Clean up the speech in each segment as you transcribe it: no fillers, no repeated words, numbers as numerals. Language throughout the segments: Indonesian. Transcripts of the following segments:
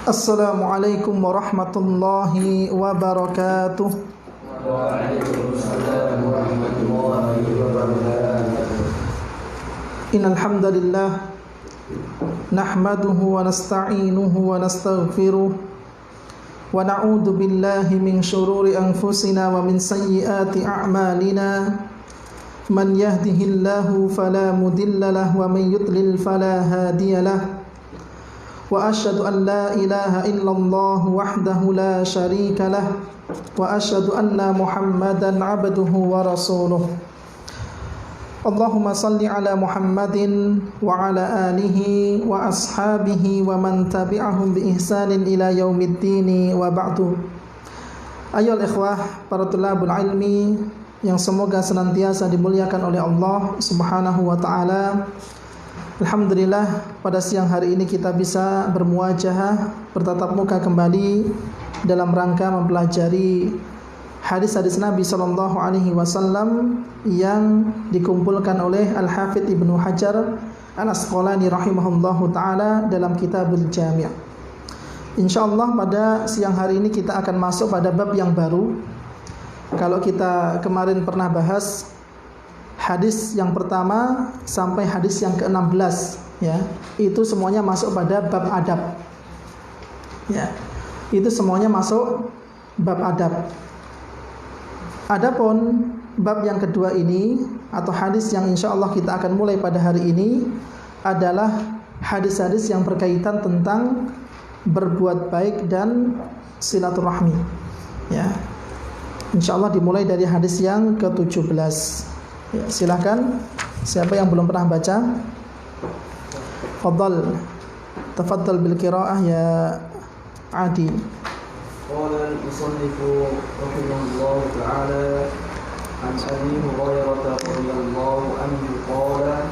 Assalamualaikum warahmatullahi wabarakatuh. Waalaikumsalam warahmatullahi wabarakatuh. Innal hamdalillah nahmaduhu wa nasta'inuhu wa nastaghfiruh wa na'udzu billahi min shururi anfusina wa min sayyiati a'malina. Man yahdihillahu fala mudilla lahu wa man yudlil fala hadiya lahu. Wa asyhadu an la ilaha illallah wahdahu la syarika lah wa asyhadu anna Muhammadan abduhu wa rasuluh. Allahumma salli ala Muhammadin wa ala alihi wa ashabihi wa man tabi'ahum bi ihsanin ila yaumiddin wa ba'du. Ayyuhal ikhwah, para tulabul ilmi yang semoga senantiasa dimuliakan oleh Allah Subhanahu wa taala. Alhamdulillah, pada siang hari ini kita bisa bermuajahah, bertatap muka kembali dalam rangka mempelajari hadis-hadis Nabi sallallahu alaihi wasallam yang dikumpulkan oleh Al-Hafidz Ibnu Hajar Al-Asqalani rahimahullahu taala dalam Kitabul Jami'. Insyaallah pada siang hari ini kita akan masuk pada bab yang baru. Kalau kita kemarin pernah bahas hadis yang pertama sampai hadis yang ke-16, ya, itu semuanya masuk pada bab adab. Ya, itu semuanya masuk bab adab. Adapun bab yang kedua ini atau hadis yang insyaallah kita akan mulai pada hari ini adalah hadis-hadis yang berkaitan tentang berbuat baik dan silaturahmi. Ya, insyaallah dimulai dari hadis yang ke-17. Ya, silakan siapa yang belum pernah baca, tafaddal bil qiraah ya Adi. Qala al-musannifu rahimahullahu ta'ala an Abi Hurairah radhiyallahu anhu qala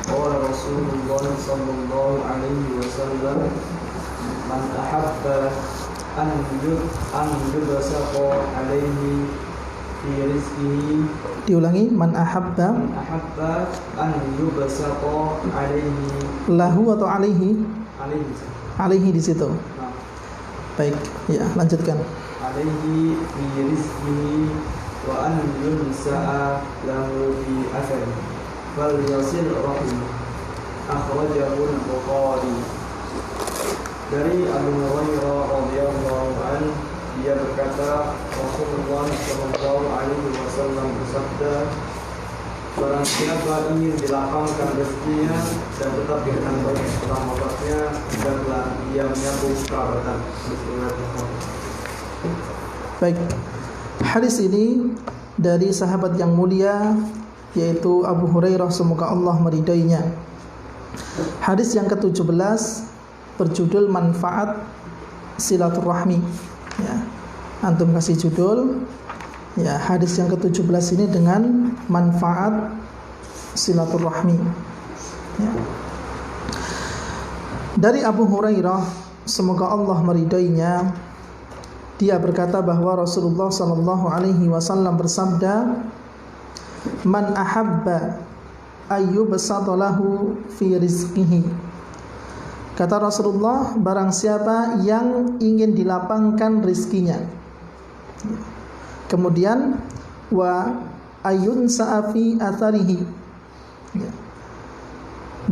qala Rasulullah sallallahu alaihi wasallam man ahabba an yubsaqa alaihi fi rizqihi. Diulangi, man ahabba an yubsaqa alaihi, lahu atau alaihi? alaihi, Alaihi di situ. nah, Baik, ya, lanjutkan. alaihi fi rizqihi wa an yunsa'a lahu fi athari fal yasil rahim. Akhrajahu al-Bukhari. Dari Abu Hurairah radhiyallahu anhu, dia berkata, Rasulullah sallallahu alaihi wasallam bersabda, barang siapa ingin dilapangkan rezekinya dan tetap dikenan baik setelah wafatnya, hendaklah ia menyambung kerabatan. Baik, hadis ini dari sahabat yang mulia yaitu Abu Hurairah, semoga Allah meridainya. Hadis yang ke-17 berjudul manfaat silaturahmi. Ya, antum kasih judul, ya, hadis yang ke-17 ini dengan manfaat silaturahmi. Ya. Dari Abu Hurairah, semoga Allah meridainya, dia berkata bahwa Rasulullah sallallahu alaihi wasallam bersabda, man ahabba ayyubsata lahu fi rizqihi. Kata Rasulullah, barang siapa yang ingin dilapangkan rizkinya. Kemudian wa ayun sa'afi atharihi,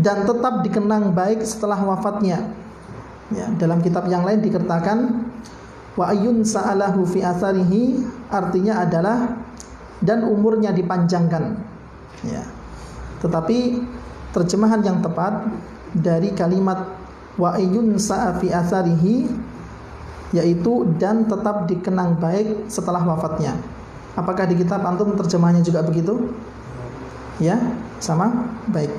dan tetap dikenang baik setelah wafatnya. Ya, dalam kitab yang lain dikatakan wa ayun sa'alahu fi atharihi, artinya adalah dan umurnya dipanjangkan. Ya. Tetapi terjemahan yang tepat dari kalimat wa ayyun sa'a fi atharihi yaitu dan tetap dikenang baik setelah wafatnya. Apakah di kitab antum terjemahannya juga begitu? Ya, sama? Baik.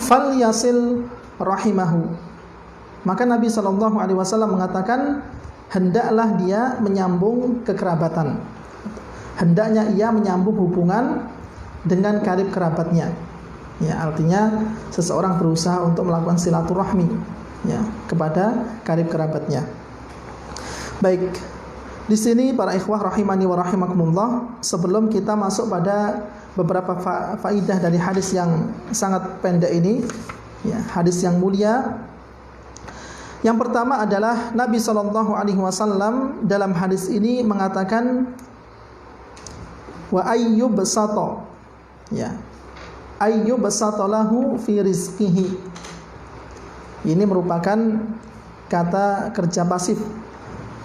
Fal yasil rahimahu. Maka Nabi SAW mengatakan, hendaklah dia menyambung kekerabatan. Hendaknya ia menyambung hubungan dengan karib kerabatnya. Ya, artinya seseorang berusaha untuk melakukan silaturahmi, ya, kepada karib kerabatnya. Baik, di sini para ikhwah rahimani wa rahimakumullah, sebelum kita masuk pada beberapa faidah dari hadis yang sangat pendek ini, ya, hadis yang mulia. Yang pertama adalah Nabi SAW dalam hadis ini mengatakan wa ayyub sato, ya, ayyub satolahu fi rizqihi. Ini merupakan kata kerja pasif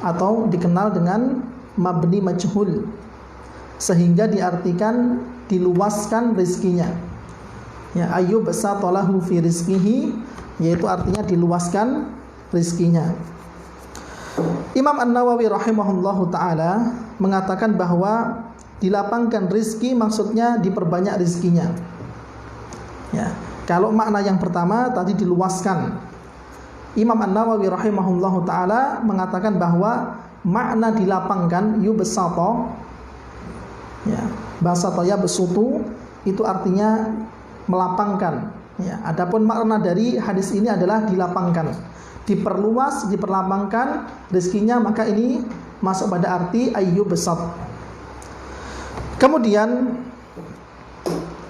atau dikenal dengan mabni majhul, sehingga diartikan diluaskan rizkinya. Ya, ayyub satolahu fi rizqihi, yaitu artinya diluaskan rizkinya. Imam An-Nawawi rahimahullahu ta'ala mengatakan bahwa dilapangkan rizki maksudnya diperbanyak rizkinya. Ya, kalau makna yang pertama tadi diluaskan, Imam An-Nawawi rahimahullahu ta'ala mengatakan bahwa makna dilapangkan yubsato, ya, basato ya besutu, itu artinya melapangkan, ya. Adapun makna dari hadis ini adalah dilapangkan, diperluas, diperlapangkan rizkinya, maka ini masuk pada arti ayyubsat. Kemudian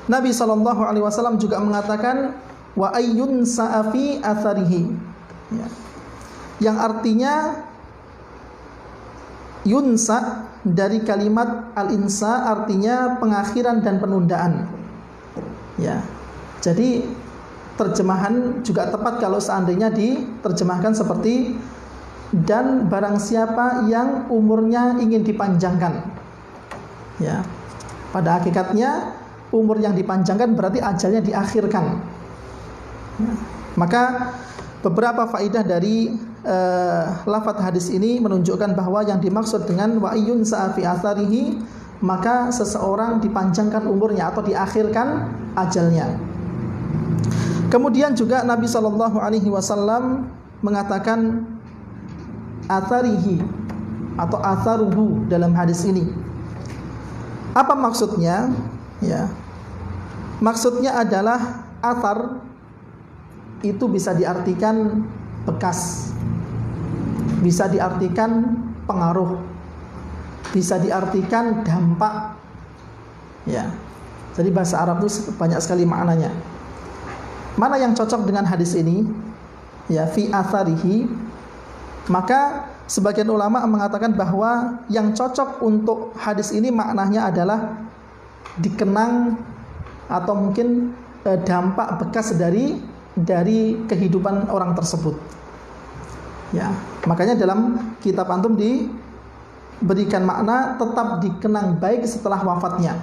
Nabi SAW juga mengatakan wa ayyun sa'afi atharihi, ya, yang artinya yunsa dari kalimat al-insa, artinya pengakhiran dan penundaan, ya. Jadi terjemahan juga tepat kalau seandainya diterjemahkan seperti dan barang siapa yang umurnya ingin dipanjangkan, ya. Pada hakikatnya umur yang dipanjangkan berarti ajalnya diakhirkan, ya. Maka beberapa faidah dari lafadz hadis ini menunjukkan bahwa yang dimaksud dengan wa ayyun sa'afi atharihi, maka seseorang dipanjangkan umurnya atau diakhirkan ajalnya. Kemudian juga Nabi SAW mengatakan atharihi atau atharuhu dalam hadis ini. Apa maksudnya? Ya, maksudnya adalah athar itu bisa diartikan bekas, bisa diartikan pengaruh, bisa diartikan dampak, ya. Jadi bahasa Arab itu banyak sekali maknanya. Mana yang cocok dengan hadis ini? Ya, fi atharihi. Maka sebagian ulama mengatakan bahwa yang cocok untuk hadis ini maknanya adalah dikenang atau mungkin dampak bekas dari kehidupan orang tersebut. Ya, makanya dalam kitab antum diberikan makna tetap dikenang baik setelah wafatnya.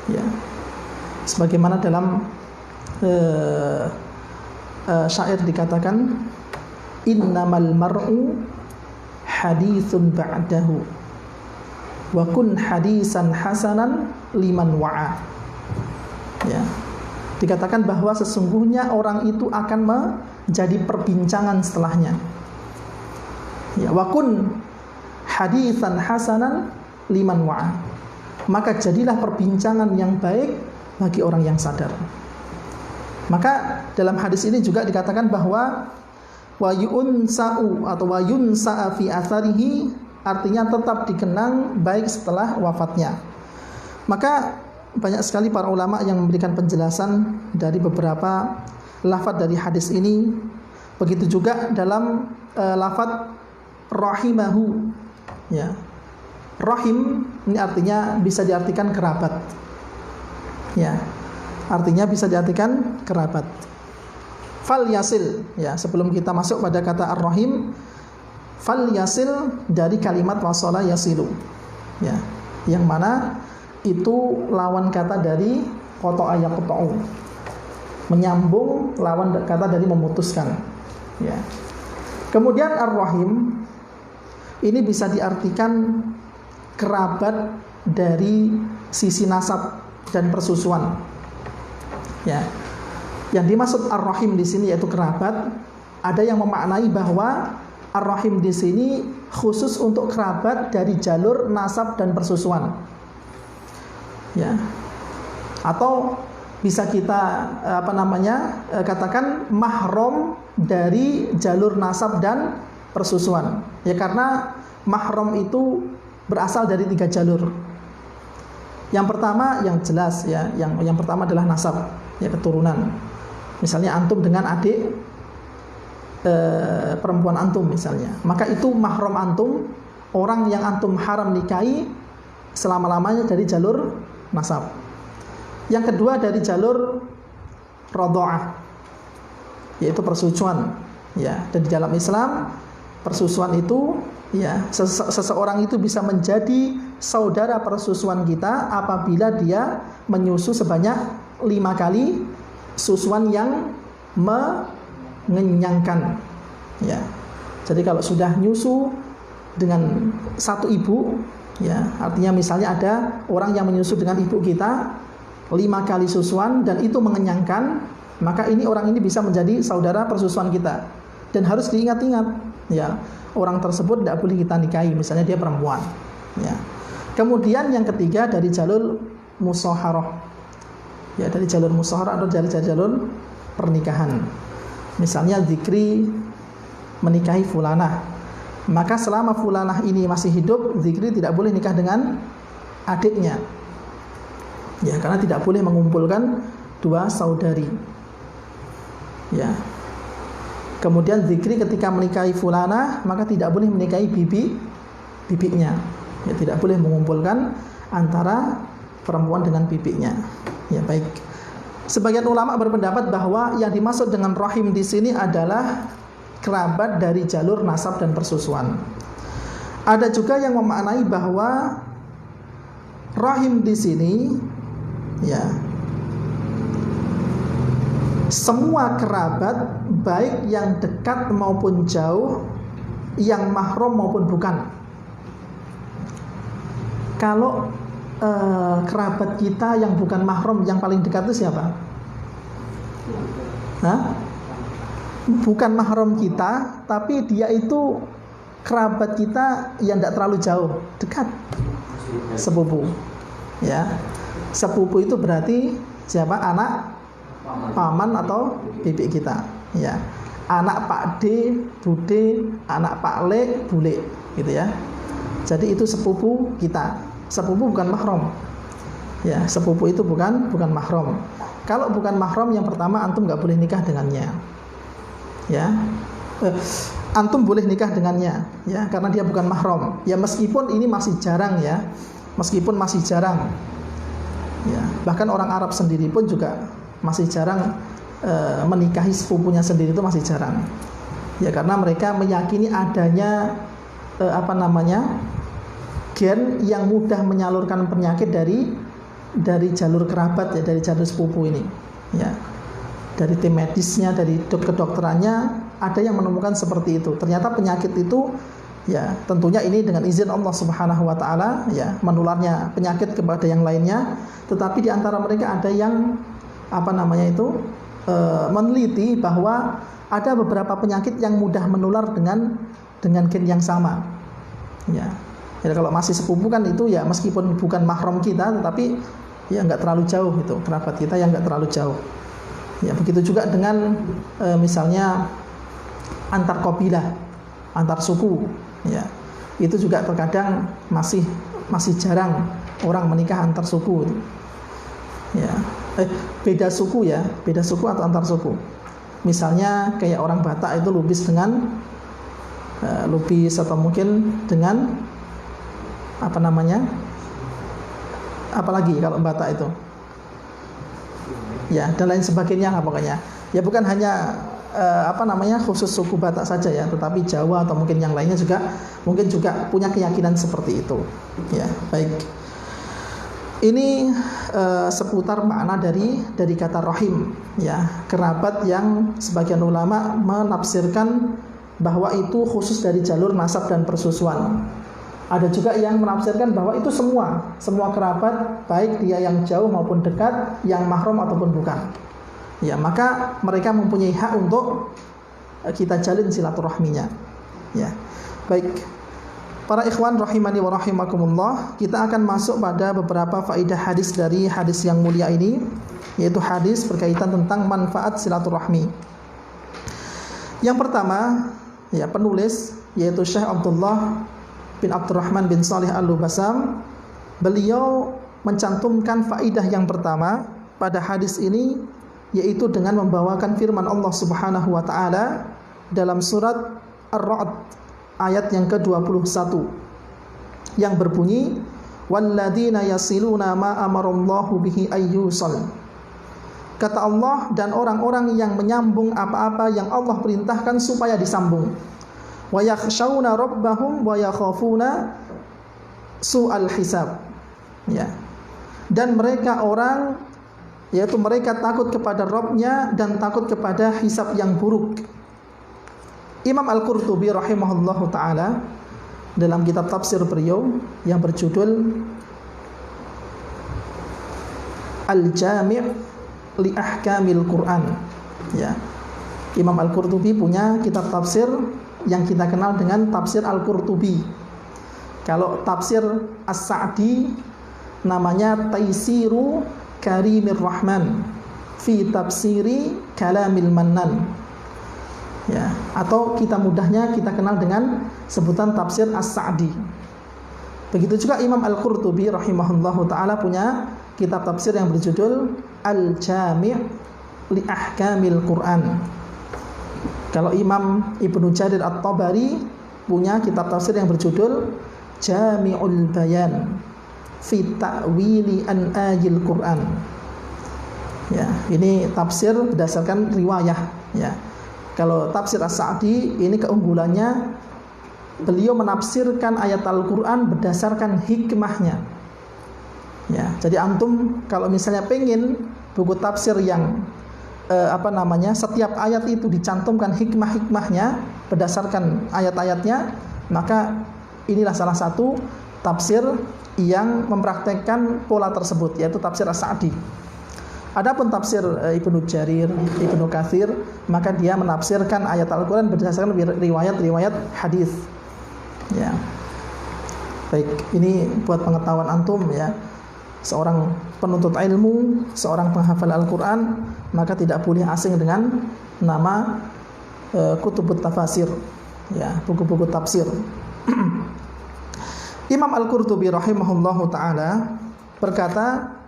Ya. Sebagaimana dalam syair dikatakan innamal mar'u haditsun ba'dahu wa kun hadisan hasanan liman wa'a. Ya. Dikatakan bahwa sesungguhnya orang itu akan menjadi perbincangan setelahnya. Ya, wa kun hadisan hasanan liman wa'a. Maka jadilah perbincangan yang baik bagi orang yang sadar. Maka dalam hadis ini juga dikatakan bahwa wa yunsa'u atau wa yunsa'a fi atharihi, artinya tetap dikenang baik setelah wafatnya. Maka banyak sekali para ulama yang memberikan penjelasan dari beberapa lafadz dari hadis ini. Begitu juga dalam lafadz rahimahu, ya. Rahim ini artinya bisa diartikan kerabat, ya. Artinya bisa diartikan kerabat. Fal yasil, ya, sebelum kita masuk pada kata ar-rahim, fal yasil dari kalimat wasala yasilu, ya, yang mana itu lawan kata dari qata'a yaqta'u, menyambung, lawan kata dari memutuskan, ya. Kemudian ar-rahim ini bisa diartikan kerabat dari sisi nasab dan persusuan. Ya. Yang dimaksud ar-rahim di sini yaitu kerabat. Ada yang memaknai bahwa ar-rahim di sini khusus untuk kerabat dari jalur nasab dan persusuan. Ya. Atau bisa kita katakan mahram dari jalur nasab dan persusuan. Ya, karena mahram itu berasal dari 3 jalur. Yang pertama yang jelas ya, yang pertama adalah nasab, ya keturunan. Misalnya antum dengan adik perempuan antum misalnya, maka itu mahram antum, orang yang antum haram nikahi selama-lamanya dari jalur nasab. Yang kedua dari jalur radha'ah, yaitu persusuan, ya. Dan di dalam Islam persusuan itu, ya, seseorang itu bisa menjadi saudara persusuan kita apabila dia menyusu sebanyak 5 kali susuan yang mengenyangkan, ya. Jadi kalau sudah nyusu dengan satu ibu, ya, artinya misalnya ada orang yang menyusu dengan ibu kita 5 kali susuan dan itu mengenyangkan, maka ini orang ini bisa menjadi saudara persusuan kita. Dan harus diingat-ingat, ya, orang tersebut tidak boleh kita nikahi, misalnya dia perempuan, ya. Kemudian yang ketiga dari jalur musyawarah, ya, dari jalur musyawarah atau dari jalur pernikahan. Misalnya zikri menikahi fulanah, maka selama fulanah ini masih hidup, zikri tidak boleh nikah dengan adiknya, ya, karena tidak boleh mengumpulkan 2 saudari, ya. Kemudian zikri ketika menikahi fulanah, maka tidak boleh menikahi bibinya, ya, tidak boleh mengumpulkan antara perempuan dengan bibinya, ya. Baik, sebagian ulama berpendapat bahwa yang dimaksud dengan rahim di sini adalah kerabat dari jalur nasab dan persusuan. Ada juga yang memaknai bahwa rahim di sini, ya, semua kerabat baik yang dekat maupun jauh, yang mahram maupun bukan. Kalau kerabat kita yang bukan mahram, yang paling dekat itu siapa? Hah? Bukan mahram kita, tapi dia itu kerabat kita yang tidak terlalu jauh, dekat, sepupu, ya. Sepupu itu berarti siapa? Anak paman atau bibi kita, ya. Anak Pak D, Bude, anak Pak Le, Bule, gitu ya. Jadi itu sepupu kita. Sepupu bukan mahram, ya. Sepupu itu bukan mahram. Kalau bukan mahram, yang pertama antum nggak boleh nikah dengannya, ya. Antum boleh nikah dengannya, ya, karena dia bukan mahram. Ya, meskipun ini masih jarang, ya, meskipun masih jarang, ya. Bahkan orang Arab sendiri pun juga masih jarang menikahi sepupunya sendiri, itu masih jarang, ya, karena mereka meyakini adanya gen yang mudah menyalurkan penyakit dari jalur kerabat, ya, dari jalur sepupu ini, ya. Dari tim medisnya, dari kedokterannya ada yang menemukan seperti itu. Ternyata penyakit itu, ya, tentunya ini dengan izin Allah Subhanahu wa taala, ya, menularnya penyakit kepada yang lainnya, tetapi di antara mereka ada yang meneliti bahwa ada beberapa penyakit yang mudah menular dengan gen yang sama, ya. Ya, kalau masih sepupu kan itu, ya, meskipun bukan mahram kita, tetapi ya nggak terlalu jauh, itu kerabat kita yang nggak terlalu jauh, ya. Begitu juga dengan misalnya antar kabilah, antar suku, ya, itu juga terkadang masih jarang orang menikah antar suku, ya. Beda suku, ya, beda suku atau antar suku. Misalnya kayak orang Batak itu lubis atau mungkin dengan apalagi kalau Batak itu, ya, dan lain sebagainya lah pokoknya. Ya, bukan hanya khusus suku Batak saja, ya, tetapi Jawa atau mungkin yang lainnya mungkin juga punya keyakinan seperti itu, ya. Baik, ini seputar makna dari kata rahim, ya, kerabat yang sebagian ulama menafsirkan bahwa itu khusus dari jalur nasab dan persusuan. Ada juga yang menafsirkan bahwa itu semua kerabat, baik dia yang jauh maupun dekat, yang mahram ataupun bukan, ya, maka mereka mempunyai hak untuk kita jalin silaturahminya, ya. Baik, para ikhwan rahimani wa rahimakumullah, kita akan masuk pada beberapa faedah hadis dari hadis yang mulia ini, yaitu hadis berkaitan tentang manfaat silaturahmi. Yang pertama, ya, penulis yaitu Syekh Abdullah bin Abdurrahman bin Salih Al-Lubasam, beliau mencantumkan faidah yang pertama pada hadis ini, yaitu dengan membawakan firman Allah Subhanahu wa taala dalam surat Ar-Ra'd ayat yang ke-21 yang berbunyi, walladzina yasiluna ma amarallahu bihi ayyusal. Kata Allah, dan orang-orang yang menyambung apa-apa yang Allah perintahkan supaya disambung. Wa yakhshawna rabbahum wa yakhafuna su'al hisab. Ya. Dan mereka orang, yaitu mereka takut kepada Rabb-nya dan takut kepada hisab yang buruk. Imam Al-Qurtubi rahimahullahu taala dalam kitab tafsir beliau yang berjudul Al-Jami' li Ahkamil Quran, ya. Imam Al-Qurtubi punya kitab tafsir yang kita kenal dengan tafsir Al-Qurtubi. Kalau tafsir As-Sa'di namanya Taisiru Karimir Rahman fi tafsiri Kalamil Mannan, ya, atau kita mudahnya kita kenal dengan sebutan tafsir As-Sa'di. Begitu juga Imam Al-Qurtubi rahimahullahu taala punya kitab tafsir yang berjudul Al-Jami' li Ahkamil Quran. Kalau Imam Ibnu Jarir At-Tabari punya kitab tafsir yang berjudul Jami'ul Bayan fi ta'wili an ayil Quran. Ya, ini tafsir berdasarkan riwayah, ya. Kalau tafsir As-Sa'di ini keunggulannya beliau menafsirkan ayat Al-Quran berdasarkan hikmahnya. Ya, jadi antum kalau misalnya pengen buku tafsir yang setiap ayat itu dicantumkan hikmah-hikmahnya berdasarkan ayat-ayatnya, maka inilah salah satu tafsir yang mempraktekkan pola tersebut, yaitu tafsir As-Sa'di. Adapun tafsir Ibnu Jarir, Ibnu Katsir, maka dia menafsirkan ayat Al-Quran berdasarkan riwayat-riwayat hadis. Ya. Baik, ini buat pengetahuan antum, ya. Seorang penuntut ilmu, seorang penghafal Al-Quran, maka tidak boleh asing dengan nama kutubut tafasir, ya, buku-buku tafsir. Imam Al-Qurtubi rahimahullahu taala berkata,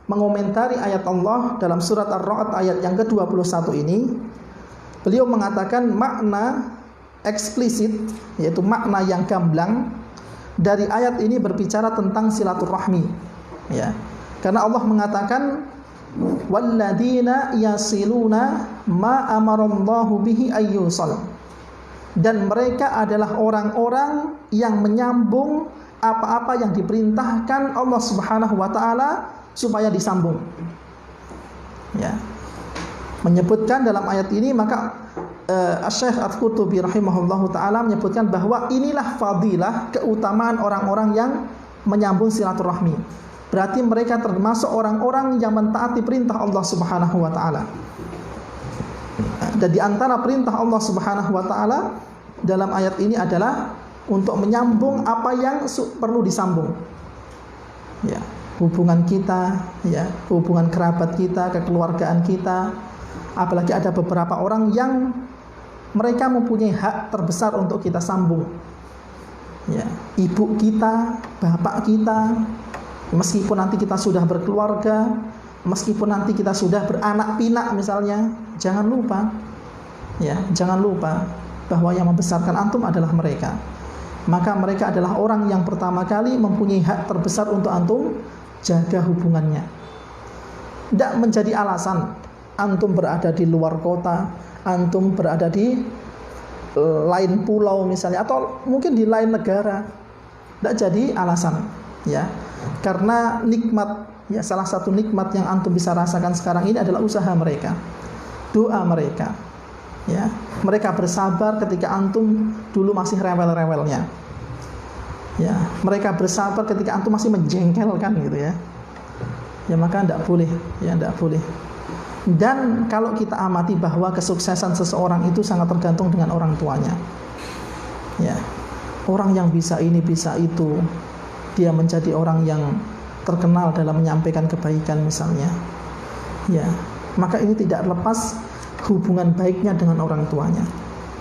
mengomentari ayat Allah dalam surat Ar-Ra'd ayat yang ke-21 ini, beliau mengatakan makna eksplisit, yaitu makna yang gamblang dari ayat ini berbicara tentang silaturahmi, ya. Karena Allah mengatakan walladzina yasiluna ma amarallahu bihi ayyusal, dan mereka adalah orang-orang yang menyambung apa-apa yang diperintahkan Allah Subhanahu wa taala supaya disambung. Ya. Menyebutkan dalam ayat ini, maka Asy-Syaikh Al-Qurtubi rahimahullahu taala menyebutkan bahwa inilah fadilah, keutamaan orang-orang yang menyambung silaturahmi. Berarti mereka termasuk orang-orang yang mentaati perintah Allah Subhanahu wa taala. Dan di antara perintah Allah Subhanahu wa taala dalam ayat ini adalah untuk menyambung apa yang perlu disambung. Ya, hubungan kita, ya, hubungan kerabat kita, kekeluargaan kita. Apalagi ada beberapa orang yang mereka mempunyai hak terbesar untuk kita sambung. Ya, ibu kita, bapak kita, meskipun nanti kita sudah berkeluarga, meskipun nanti kita sudah beranak pinak misalnya, jangan lupa, ya, jangan lupa bahwa yang membesarkan antum adalah mereka. Maka mereka adalah orang yang pertama kali mempunyai hak terbesar untuk antum jaga hubungannya. Tidak menjadi alasan antum berada di luar kota, antum berada di lain pulau misalnya, atau mungkin di lain negara. Tidak jadi alasan, ya. Karena nikmat, ya, salah satu nikmat yang antum bisa rasakan sekarang ini adalah usaha mereka, doa mereka, ya. Mereka bersabar ketika antum dulu masih rewel-rewelnya, ya. Mereka bersabar ketika antum masih menjengkelkan, gitu, ya. Ya, maka tidak boleh, ya, tidak boleh. Dan kalau kita amati bahwa kesuksesan seseorang itu sangat tergantung dengan orang tuanya, ya. Orang yang bisa ini bisa itu, dia menjadi orang yang terkenal dalam menyampaikan kebaikan misalnya, ya, maka ini tidak lepas hubungan baiknya dengan orang tuanya,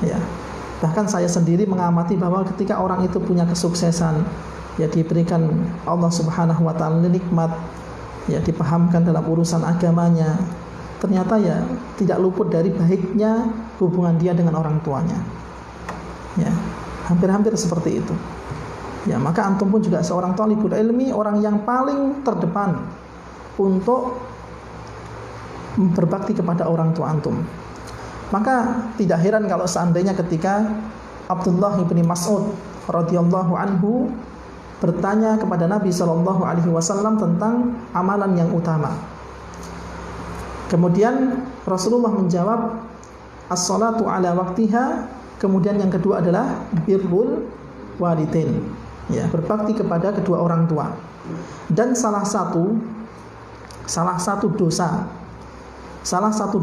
ya. Bahkan saya sendiri mengamati bahwa ketika orang itu punya kesuksesan, ya, diberikan Allah Subhanahu wa taala nikmat, ya dipahamkan dalam urusan agamanya, ternyata ya tidak luput dari baiknya hubungan dia dengan orang tuanya. Ya, hampir-hampir seperti itu. Ya, maka antum pun juga seorang thalibul ilmi, orang yang paling terdepan untuk berbakti kepada orang tua antum. Maka tidak heran kalau seandainya ketika Abdullah bin Mas'ud radhiyallahu anhu bertanya kepada Nabi sallallahu alaihi wasallam tentang amalan yang utama. Kemudian Rasulullah menjawab as-salatu ala waktiha, kemudian yang kedua adalah birrul walidain, ya, berbakti kepada kedua orang tua. Dan salah satu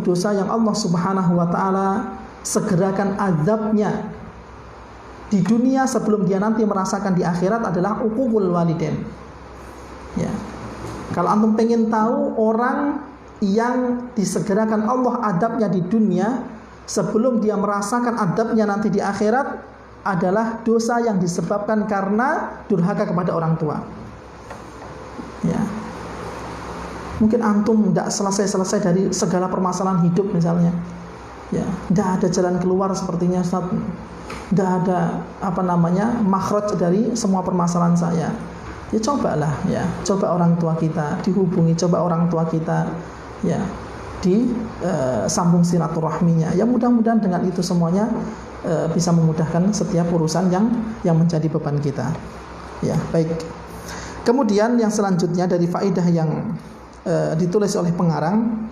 dosa yang Allah Subhanahu wa taala segerakan azabnya di dunia sebelum dia nanti merasakan di akhirat adalah uququl walidain. Ya. Kalau antum pengen tahu orang yang disegerakan Allah adabnya di dunia sebelum dia merasakan adabnya nanti di akhirat adalah dosa yang disebabkan karena durhaka kepada orang tua. Ya. Mungkin antum tidak selesai dari segala permasalahan hidup misalnya. Ya, tidak ada jalan keluar sepertinya, Ustaz. Tidak ada makhraj dari semua permasalahan saya. Ya cobalah, ya, coba orang tua kita dihubungi, coba orang tua kita, ya, sambung silaturahminya. Ya mudah-mudahan dengan itu semuanya bisa memudahkan setiap urusan yang menjadi beban kita. Ya, baik. Kemudian yang selanjutnya dari faedah yang ditulis oleh pengarang,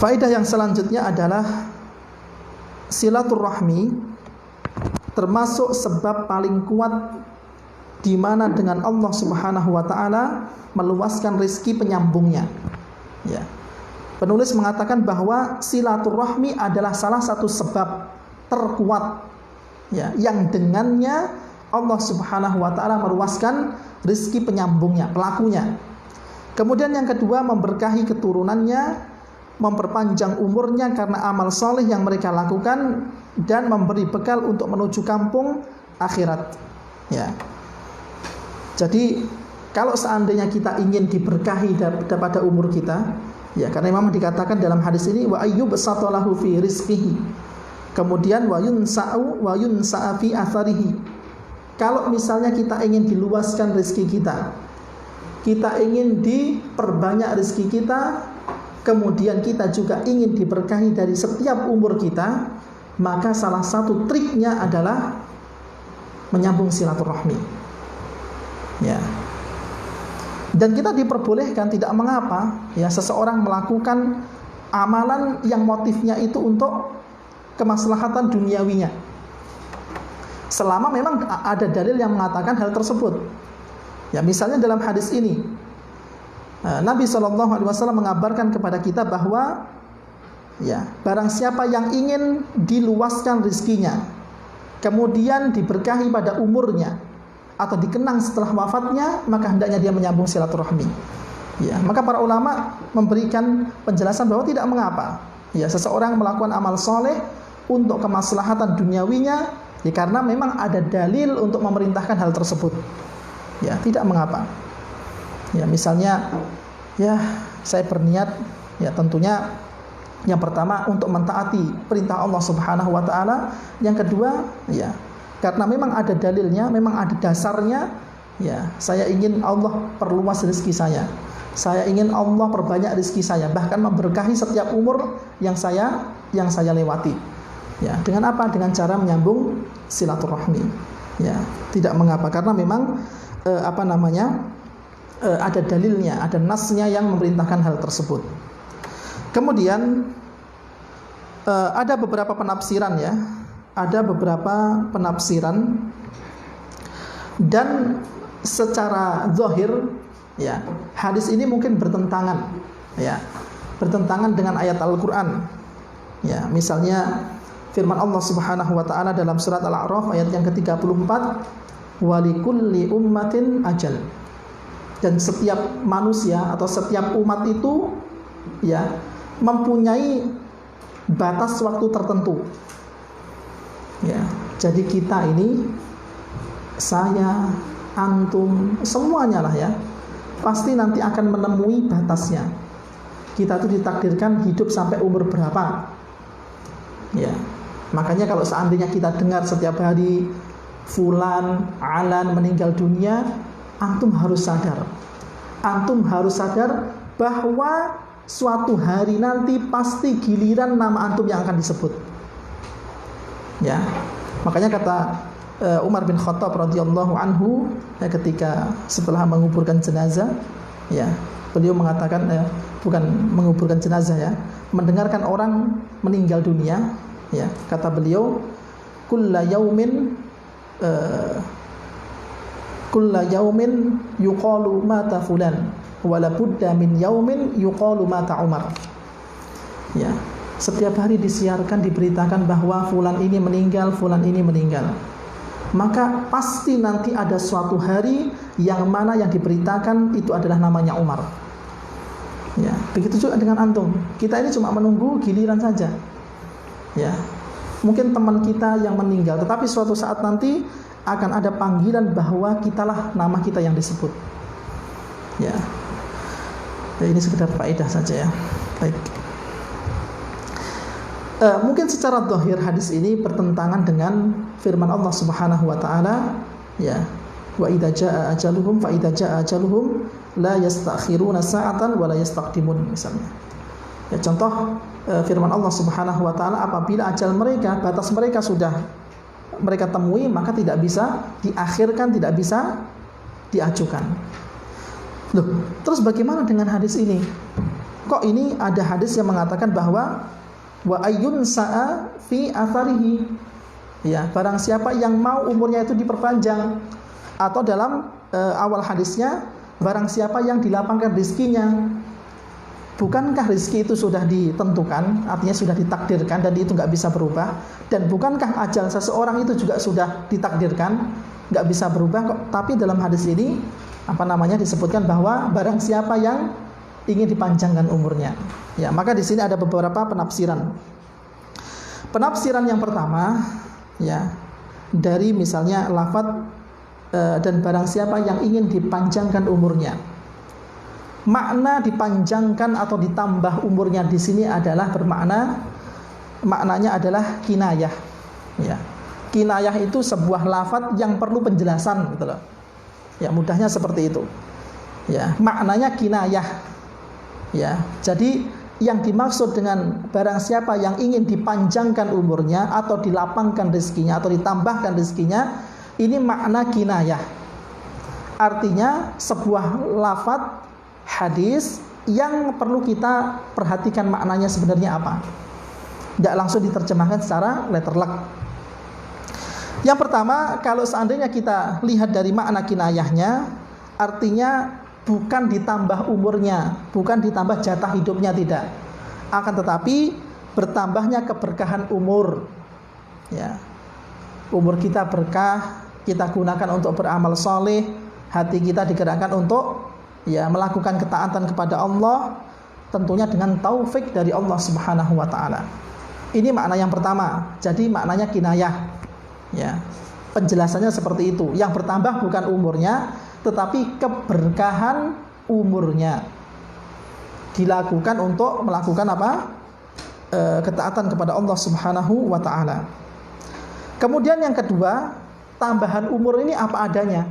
faedah yang selanjutnya adalah silaturahmi termasuk sebab paling kuat di mana dengan Allah Subhanahu wa taala meluaskan rezeki penyambungnya. Ya. Penulis mengatakan bahwa silaturahmi adalah salah satu sebab terkuat, ya, yang dengannya Allah Subhanahu wa taala meluaskan rezeki penyambungnya, pelakunya. Kemudian yang kedua, memberkahi keturunannya, memperpanjang umurnya karena amal soleh yang mereka lakukan, dan memberi bekal untuk menuju kampung akhirat. Ya. Jadi kalau seandainya kita ingin diberkahi pada umur kita, ya, karena memang dikatakan dalam hadis ini wa ayyub satalahu fi rizqihi, kemudian wa yunsa'a fi atharihi. Kalau misalnya kita ingin diluaskan rezeki kita ingin diperbanyak rezeki kita, kemudian kita juga ingin diberkahi dari setiap umur kita, maka salah satu triknya adalah menyambung silaturahmi. Ya. Dan kita diperbolehkan, tidak mengapa, ya, seseorang melakukan amalan yang motifnya itu untuk kemaslahatan duniawinya, selama memang ada dalil yang mengatakan hal tersebut. Ya, misalnya dalam hadis ini Nabi SAW mengabarkan kepada kita bahwa, ya, barang siapa yang ingin diluaskan rezekinya, kemudian diberkahi pada umurnya atau dikenang setelah wafatnya, maka hendaknya dia menyambung silaturahmi. Ya, maka para ulama memberikan penjelasan bahwa tidak mengapa, ya, seseorang melakukan amal soleh untuk kemaslahatan duniawinya, ya, karena memang ada dalil untuk memerintahkan hal tersebut. Ya, tidak mengapa. Ya, misalnya, ya, saya berniat, ya, tentunya yang pertama untuk mentaati perintah Allah Subhanahu wa taala, yang kedua, ya, karena memang ada dalilnya, memang ada dasarnya, ya, saya ingin Allah perluas rezeki saya ingin Allah perbanyak rezeki saya, bahkan memberkahi setiap umur yang saya lewati. Ya, dengan apa? Dengan cara menyambung silaturahmi. Ya, tidak mengapa, karena memang ada dalilnya, ada nasnya yang memerintahkan hal tersebut. Kemudian ada beberapa penafsiran, ya, ada beberapa penafsiran, dan secara zahir, ya, hadis ini mungkin bertentangan, ya, bertentangan dengan ayat Al-Quran. Ya, misalnya firman Allah Subhanahu wa taala dalam surat Al-A'raf ayat yang ke-34, walikulli ummatin ajal. Dan setiap manusia atau setiap umat itu, ya, mempunyai batas waktu tertentu. Ya, jadi kita ini, saya, antum, semuanya lah ya, pasti nanti akan menemui batasnya. Kita tuh ditakdirkan hidup sampai umur berapa? Ya. Makanya kalau seandainya kita dengar setiap hari fulan, alan meninggal dunia, antum harus sadar. Antum harus sadar bahwa suatu hari nanti pasti giliran nama antum yang akan disebut. Ya. Makanya kata Umar bin Khattab radhiyallahu anhu ketika setelah menguburkan jenazah, ya, beliau mengatakan bukan menguburkan jenazah ya, mendengarkan orang meninggal dunia, ya, kata beliau, kulla yaumin yuqalu mata fulan wala budda min yaumin yuqalu mata Umar. Ya, setiap hari disiarkan, diberitakan bahwa fulan ini meninggal, fulan ini meninggal. Maka pasti nanti ada suatu hari yang mana yang diberitakan itu adalah namanya Umar. Ya, begitu juga dengan antum. Kita ini cuma menunggu giliran saja. Ya, mungkin teman kita yang meninggal, tetapi suatu saat nanti akan ada panggilan bahwa kitalah nama kita yang disebut. Ya, ini sekedar faedah saja ya. Baik. Mungkin secara zahir hadis ini bertentangan dengan firman Allah Subhanahu wa taala, ya, wa idza jaa ajaluhum fa idza jaa ajaluhum la yastakhiruna sa'atan wa la yastaqdimun, misalnya. Ya, contoh firman Allah Subhanahu wa taala, apabila ajal mereka, batas mereka sudah mereka temui, maka tidak bisa diakhirkan, tidak bisa diajukan. Loh, terus bagaimana dengan hadis ini? Kok ini ada hadis yang mengatakan bahwa wa ayyun sa'a fi atharihi, ya, barang siapa yang mau umurnya itu diperpanjang, atau dalam awal hadisnya, barang siapa yang dilapangkan rizkinya. Bukankah rizki itu sudah ditentukan, artinya sudah ditakdirkan dan itu nggak bisa berubah? Dan bukankah ajal seseorang itu juga sudah ditakdirkan, nggak bisa berubah kok? Tapi dalam hadis ini disebutkan bahwa barang siapa yang ingin dipanjangkan umurnya. Ya, maka di sini ada beberapa penafsiran. Penafsiran yang pertama, ya, dari misalnya lafadz dan barang siapa yang ingin dipanjangkan umurnya. Makna dipanjangkan atau ditambah umurnya di sini adalah maknanya adalah kinayah. Ya. Kinayah itu sebuah lafadz yang perlu penjelasan, gitu loh. Ya, mudahnya seperti itu. Ya, maknanya kinayah. Ya, jadi yang dimaksud dengan barang siapa yang ingin dipanjangkan umurnya atau dilapangkan rezekinya atau ditambahkan rezekinya, ini makna kinayah. Artinya sebuah lafadz hadis yang perlu kita perhatikan maknanya sebenarnya apa. Tidak langsung diterjemahkan secara letterlek. Yang pertama, kalau seandainya kita lihat dari makna kinayahnya, artinya bukan ditambah umurnya, bukan ditambah jatah hidupnya, tidak. Akan tetapi bertambahnya keberkahan umur. Ya. Umur kita berkah, kita gunakan untuk beramal soleh, hati kita digerakkan untuk, ya, melakukan ketaatan kepada Allah, tentunya dengan taufik dari Allah Subhanahu wa taala. Ini makna yang pertama. Jadi maknanya kinayah. Ya. Penjelasannya seperti itu. Yang bertambah bukan umurnya, tetapi keberkahan umurnya. Dilakukan untuk melakukan apa? Ketaatan kepada Allah Subhanahu wa taala. Kemudian yang kedua, tambahan umur ini apa adanya.